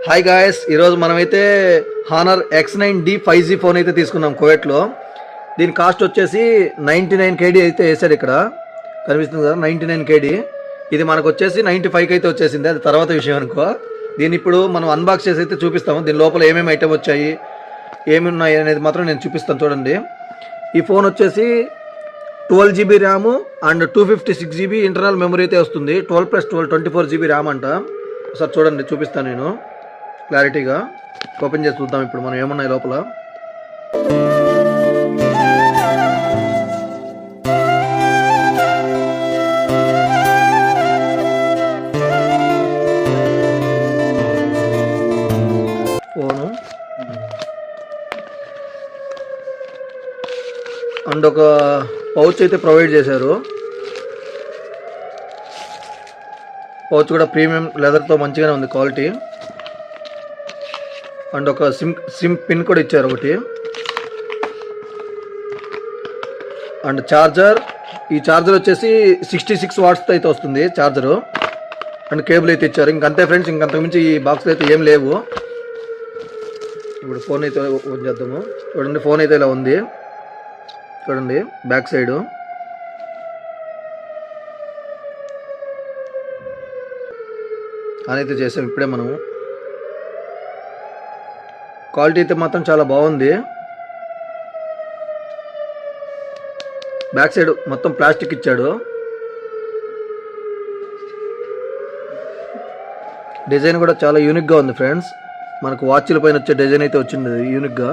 Hi guys, ఈరోజు మనమైతే honour X9D 5G phone అయితే తీసుకున్నాం కువైట్లో. దీని కాస్ట్ వచ్చేసి 99 KD అయితే వేసాడు. ఇక్కడ కనిపిస్తుంది కదా 99 KD. ఇది మనకు వచ్చేసి 95 అయితే వచ్చేసింది, అది తర్వాత విషయం అనుకో. దీన్ని ఇప్పుడు మనం అన్బాక్స్ చేసి అయితే చూపిస్తాము. దీని లోపల ఏమేమి ఐటమ్ వచ్చాయి, ఏమి ఉన్నాయి అనేది మాత్రం నేను చూపిస్తాను చూడండి. ఈ ఫోన్ వచ్చేసి 12 GB RAM and 256 GB internal memory అయితే వస్తుంది. 12+12 24 GB ర్యామ్ అంట. ఒకసారి చూడండి, చూపిస్తాను నేను క్లారిటీగా. ఓపెన్ చేసి చూద్దాం ఇప్పుడు మనం ఏమున్నాయి లోపల. ఫోను అండ్ ఒక పౌచ్ అయితే ప్రొవైడ్ చేశారు. పౌచ్ కూడా ప్రీమియం లెదర్తో మంచిగానే ఉంది క్వాలిటీ. అండ్ ఒక సిమ్ పిన్ కూడా ఇచ్చారు ఒకటి. అండ్ ఛార్జర్, ఈ ఛార్జర్ వచ్చేసి 66 వాట్స్తో అయితే వస్తుంది ఛార్జరు. అండ్ కేబుల్ అయితే ఇచ్చారు. ఇంకంతే ఫ్రెండ్స్, ఇంకంతకుమించి ఈ బాక్స్లో అయితే ఏం లేవు. ఇప్పుడు ఫోన్ అయితే ఓపెన్ చేద్దాము. చూడండి, ఫోన్ అయితే ఇలా ఉంది చూడండి బ్యాక్ సైడు. అయితే చేసాం ఇప్పుడే మనము. క్వాలిటీ అయితే మాత్రం చాలా బాగుంది. బ్యాక్ సైడ్ మొత్తం ప్లాస్టిక్ ఇచ్చాడు. డిజైన్ కూడా చాలా యూనిక్గా ఉంది ఫ్రెండ్స్. మనకు వాచ్ల పైన వచ్చే డిజైన్ అయితే వచ్చింది యూనిక్గా.